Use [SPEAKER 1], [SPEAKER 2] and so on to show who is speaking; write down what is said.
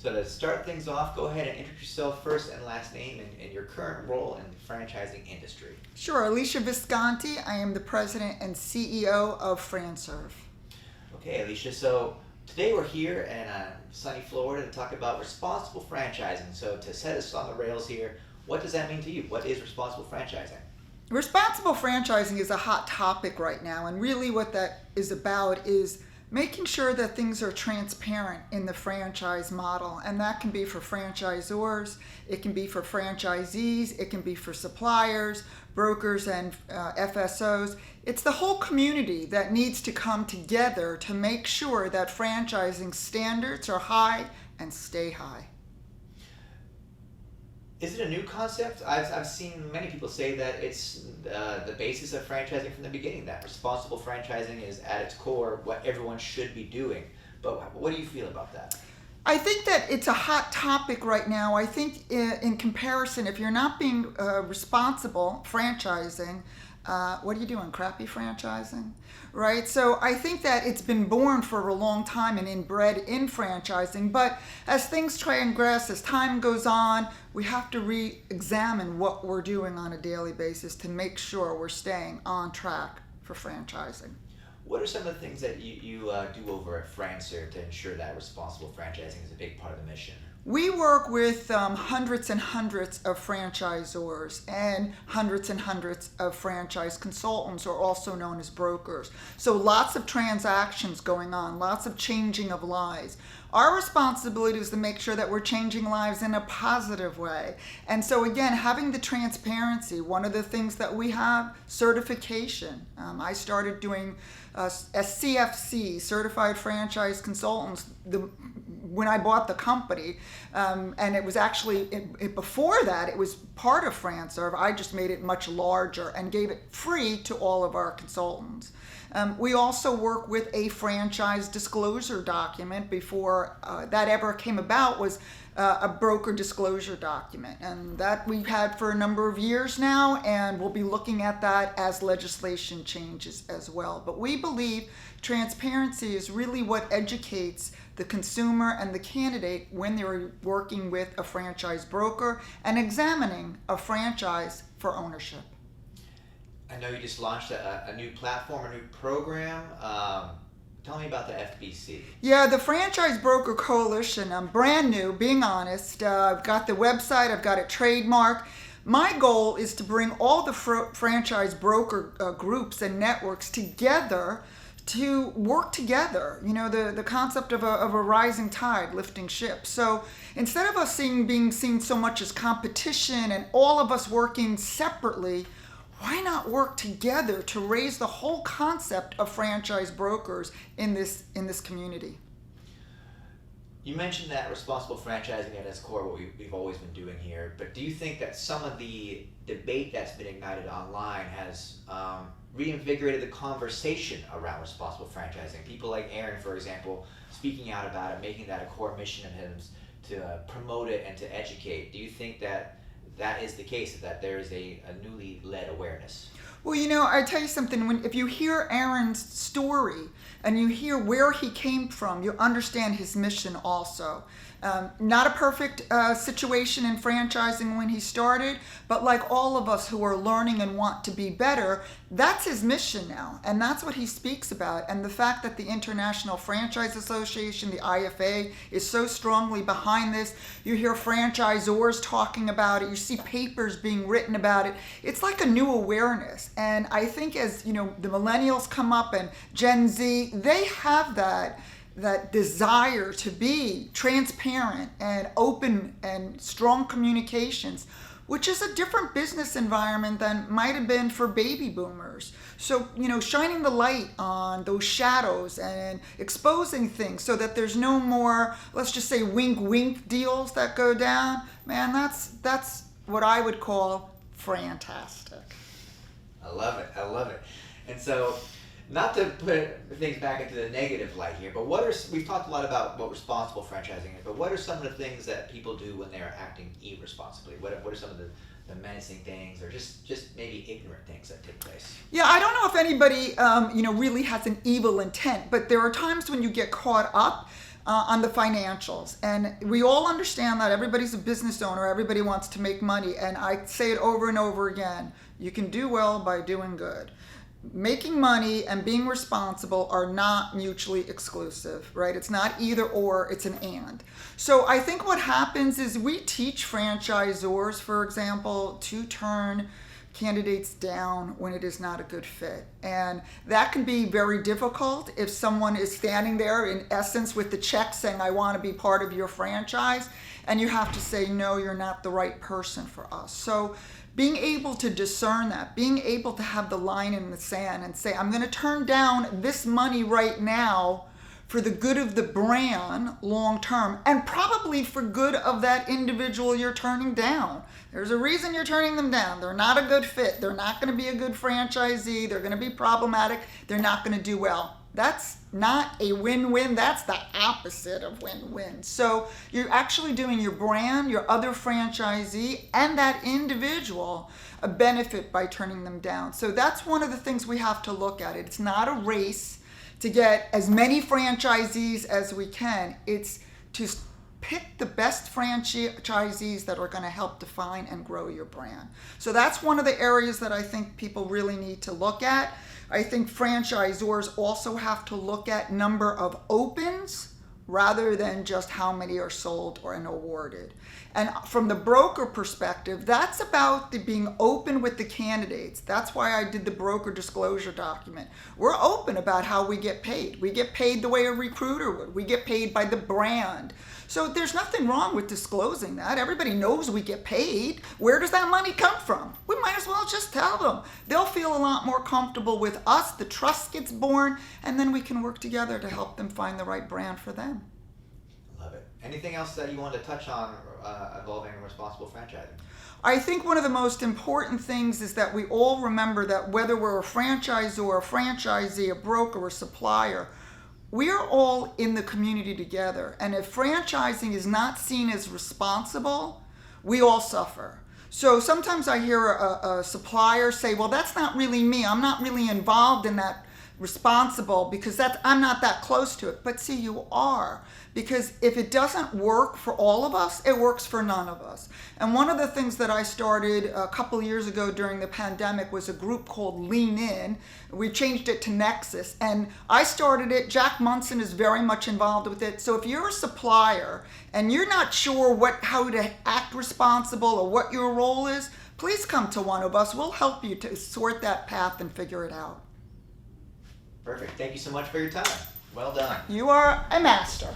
[SPEAKER 1] So to start things off, go ahead and introduce yourself first and last name and your current role in the franchising industry.
[SPEAKER 2] Sure, Alesia Visconti. I am the president and CEO of FranServe.
[SPEAKER 1] Okay, Alicia, so today we're here in sunny Florida to talk about responsible franchising. So to set us on the rails here, what does that mean to you? What is responsible franchising?
[SPEAKER 2] Responsible franchising is a hot topic right now, and really what that is about is making sure that things are transparent in the franchise model, and that can be for franchisors, it can be for franchisees, it can be for suppliers, brokers, and FSOs. It's the whole community that needs to come together to make sure that franchising standards are high and stay high.
[SPEAKER 1] Is it a new concept? I've seen many people say that it's the basis of franchising from the beginning, that responsible franchising is at its core what everyone should be doing. But what do you feel about that?
[SPEAKER 2] I think that it's a hot topic right now. I think in comparison, if you're not being responsible franchising, what are you doing? Crappy franchising? Right? So I think that it's been born for a long time and inbred in franchising. But as things transgress, as time goes on, we have to re-examine what we're doing on a daily basis to make sure we're staying on track for franchising.
[SPEAKER 1] What are some of the things that you do over at FranServe to ensure that responsible franchising is a big part of the mission?
[SPEAKER 2] We work with hundreds and hundreds of franchisors and hundreds of franchise consultants, or also known as brokers. So lots of transactions going on, lots of changing of lives. Our responsibility is to make sure that we're changing lives in a positive way. And so again, having the transparency, one of the things that we have, certification. I started doing a CFC, Certified Franchise Consultants, when I bought the company, and it was actually, before that, it was part of FranServe. I just made it much larger and gave it free to all of our consultants. We also work with a franchise disclosure document. Before that ever came about was a broker disclosure document, and that we've had for a number of years now, and we'll be looking at that as legislation changes as well. But we believe transparency is really what educates the consumer and the candidate when they're working with a franchise broker and examining a franchise for ownership.
[SPEAKER 1] I know you just launched a new platform, a new program. Tell me about the FBC.
[SPEAKER 2] Yeah, the Franchise Broker Coalition. I'm brand new, being honest. I've got the website, I've got it trademarked. My goal is to bring all the franchise broker groups and networks together to work together. You know, the concept of a rising tide lifting ships. So instead of us being seen so much as competition and all of us working separately, why not work together to raise the whole concept of franchise brokers in this community?
[SPEAKER 1] You mentioned that responsible franchising at its core, what we've always been doing here, but do you think that some of the debate that's been ignited online has reinvigorated the conversation around responsible franchising? People like Aaron, for example, speaking out about it, making that a core mission of his to promote it and to educate. Do you think that is the case, that there is a newly led awareness?
[SPEAKER 2] Well, you know, I tell you something, if you hear Aaron's story and you hear where he came from, you understand his mission also. Not a perfect situation in franchising when he started, but like all of us who are learning and want to be better, that's his mission now, and that's what he speaks about. And the fact that the International Franchise Association, the IFA, is so strongly behind this, you hear franchisors talking about it, you see papers being written about it, it's like a new awareness. And I think as, you know, the millennials come up and Gen Z, they have that desire to be transparent and open and strong communications, which is a different business environment than might have been for baby boomers. So, you know, shining the light on those shadows and exposing things so that there's no more, let's just say, wink deals that go down, man, that's what I would call fantastic.
[SPEAKER 1] I love it. And so, not to put things back into the negative light here, but we've talked a lot about what responsible franchising is, but what are some of the things that people do when they're acting irresponsibly? What are some of the menacing things, or just maybe ignorant things that take place?
[SPEAKER 2] Yeah, I don't know if anybody really has an evil intent, but there are times when you get caught up on the financials. And we all understand that everybody's a business owner, everybody wants to make money. And I say it over and over again, you can do well by doing good. Making money and being responsible are not mutually exclusive, right? It's not either or, it's an and. So I think what happens is we teach franchisors, for example, to turn candidates down when it is not a good fit. And that can be very difficult if someone is standing there in essence with the check saying, I want to be part of your franchise, and you have to say, no, you're not the right person for us. So being able to discern that, being able to have the line in the sand and say, I'm going to turn down this money right now for the good of the brand long term, and probably for good of that individual you're turning down. There's a reason you're turning them down. They're not a good fit. They're not going to be a good franchisee. They're going to be problematic. They're not going to do well. That's not a win-win. That's the opposite of win-win. So you're actually doing your brand, your other franchisee, and that individual a benefit by turning them down. So that's one of the things we have to look at. It's not a race to get as many franchisees as we can. It's to pick the best franchisees that are going to help define and grow your brand. So that's one of the areas that I think people really need to look at. I think franchisors also have to look at number of opens rather than just how many are sold or awarded. And from the broker perspective, that's about being open with the candidates. That's why I did the broker disclosure document. We're open about how we get paid. We get paid the way a recruiter would. We get paid by the brand. So there's nothing wrong with disclosing that. Everybody knows we get paid. Where does that money come from? We might as well just tell them. They'll feel a lot more comfortable with us. The trust gets born, and then we can work together to help them find the right brand for them.
[SPEAKER 1] Love it. Anything else that you wanted to touch on involving responsible franchising?
[SPEAKER 2] I think one of the most important things is that we all remember that whether we're a franchisor, a franchisee, a broker, a supplier, we are all in the community together. And if franchising is not seen as responsible, we all suffer. So sometimes I hear a supplier say, well, that's not really me. I'm not really involved in that responsible because I'm not that close to it. But see, you are. Because if it doesn't work for all of us, it works for none of us. And one of the things that I started a couple years ago during the pandemic was a group called Lean In. We changed it to Nexus. And I started it. Jack Munson is very much involved with it. So if you're a supplier and you're not sure how to act responsible or what your role is, please come to one of us. We'll help you to sort that path and figure it out.
[SPEAKER 1] Perfect. Thank you so much for your time. Well done.
[SPEAKER 2] You are a master.